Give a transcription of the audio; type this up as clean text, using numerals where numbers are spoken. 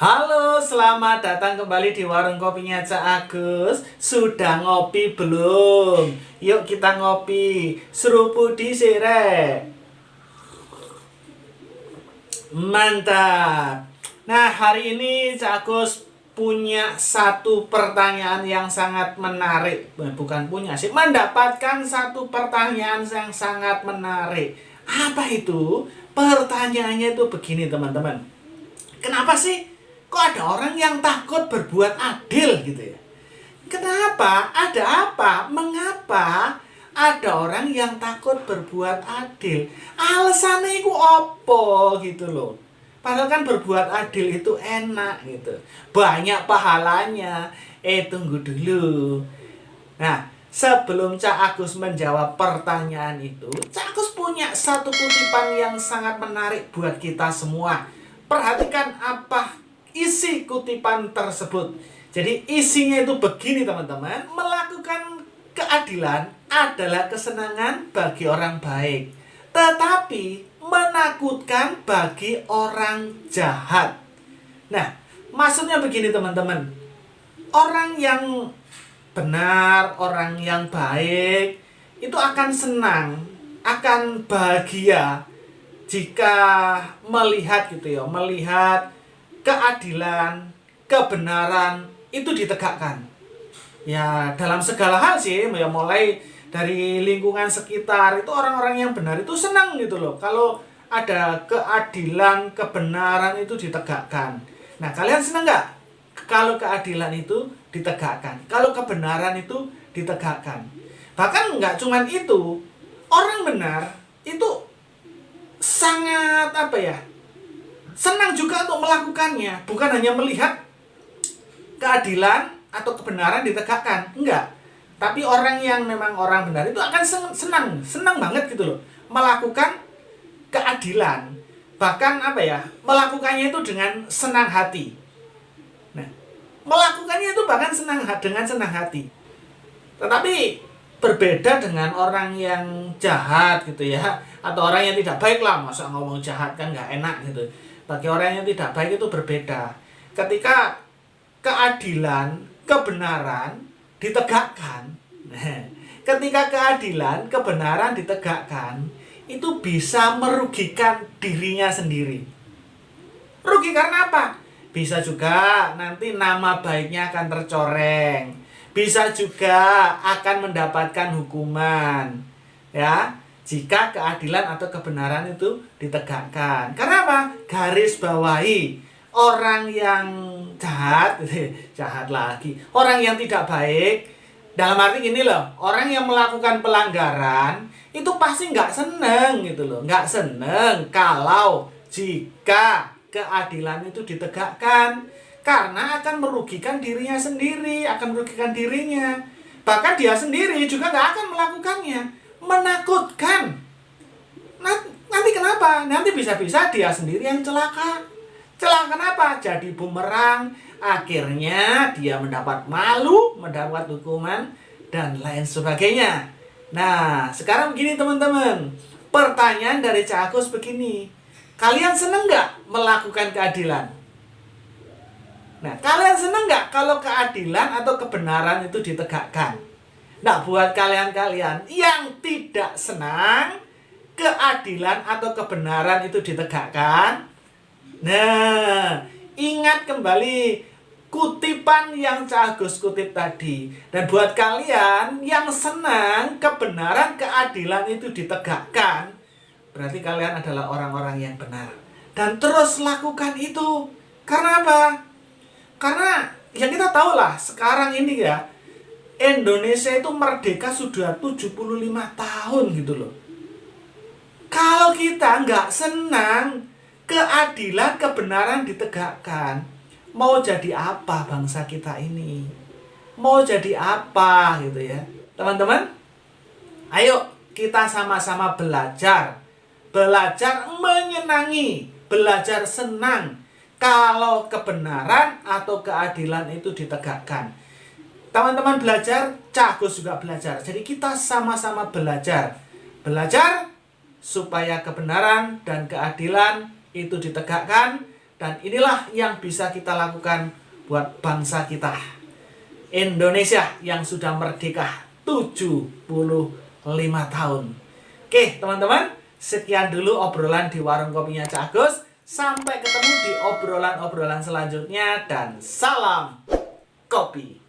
Halo, selamat datang kembali di warung kopinya Cak Agus. Sudah ngopi belum? Yuk kita ngopi. Seruput di sirek. Mantap. Nah, hari ini Cak Agus punya satu pertanyaan yang sangat menarik. Bukan punya sih, mendapatkan satu pertanyaan yang sangat menarik. Apa itu? Pertanyaannya itu begini, teman-teman. Kenapa sih kok ada orang yang takut berbuat adil gitu ya? Kenapa? Ada apa? Mengapa ada orang yang takut berbuat adil? Alasannya itu apa gitu loh. Padahal kan berbuat adil itu enak gitu. Banyak pahalanya. Tunggu dulu. Nah, sebelum Cak Agus menjawab pertanyaan itu, Cak Agus punya satu kutipan yang sangat menarik buat kita semua. Perhatikan apa isi kutipan tersebut. Jadi isinya itu begini, teman-teman. Melakukan keadilan adalah kesenangan bagi orang baik, tetapi menakutkan bagi orang jahat. Nah, maksudnya begini, teman-teman. Orang yang benar, orang yang baik itu akan senang, akan bahagia jika melihat gitu ya, melihat keadilan, kebenaran itu ditegakkan. Ya, dalam segala hal sih, ya mulai dari lingkungan sekitar itu orang-orang yang benar itu senang gitu loh. Kalau ada keadilan, kebenaran itu ditegakkan. Nah, kalian senang nggak kalau keadilan itu ditegakkan? Kalau kebenaran itu ditegakkan? Bahkan nggak cuman itu, orang benar itu sangat senang juga untuk melakukannya. Bukan hanya melihat keadilan atau kebenaran ditegakkan, enggak. Tapi orang yang memang orang benar itu akan senang banget gitu loh melakukan keadilan. Bahkan melakukannya itu dengan senang hati. Nah, melakukannya itu bahkan dengan senang hati. Tetapi berbeda dengan orang yang jahat gitu ya, atau orang yang tidak baik lah. Masa ngomong jahat kan nggak enak gitu. Bagi orang yang tidak baik itu berbeda. Ketika keadilan, kebenaran ditegakkan, ketika keadilan, kebenaran ditegakkan, itu bisa merugikan dirinya sendiri. Rugi karena apa? Bisa juga nanti nama baiknya akan tercoreng. Bisa juga akan mendapatkan hukuman. Ya, jika keadilan atau kebenaran itu ditegakkan. Karena apa? Garis bawahi orang yang jahat, jahat lagi. Orang yang tidak baik, dalam arti gini loh, orang yang melakukan pelanggaran itu pasti nggak seneng gitu loh. Nggak seneng kalau jika keadilan itu ditegakkan. Karena akan merugikan dirinya sendiri, akan merugikan dirinya. Bahkan dia sendiri juga nggak akan melakukannya. Menakutkan. Nanti kenapa? Nanti bisa-bisa dia sendiri yang celaka. Celaka kenapa? Jadi bumerang. Akhirnya dia mendapat malu, mendapat hukuman, dan lain sebagainya. Nah, sekarang begini teman-teman. Pertanyaan dari Cak Agus begini. Kalian seneng nggak melakukan keadilan? Nah, kalian seneng nggak kalau keadilan atau kebenaran itu ditegakkan? Nah, buat kalian-kalian yang tidak senang keadilan atau kebenaran itu ditegakkan, nah, ingat kembali kutipan yang Cak Agus kutip tadi. Dan buat kalian yang senang kebenaran, keadilan itu ditegakkan, berarti kalian adalah orang-orang yang benar. Dan terus lakukan itu. Karena apa? Karena ya kita tahu lah sekarang ini ya, Indonesia itu merdeka sudah 75 tahun gitu loh. Kalau kita nggak senang keadilan, kebenaran ditegakkan, mau jadi apa bangsa kita ini? Mau jadi apa gitu ya? Teman-teman, ayo kita sama-sama belajar. Belajar menyenangi, belajar senang kalau kebenaran atau keadilan itu ditegakkan. Teman-teman belajar, Cak Agus juga belajar. Jadi kita sama-sama belajar. Belajar supaya kebenaran dan keadilan itu ditegakkan Dan inilah yang bisa kita lakukan buat bangsa kita, Indonesia yang sudah merdeka 75 tahun. Oke teman-teman, sekian dulu obrolan di warung kopinya Cak Agus. Sampai ketemu di obrolan-obrolan selanjutnya dan salam kopi.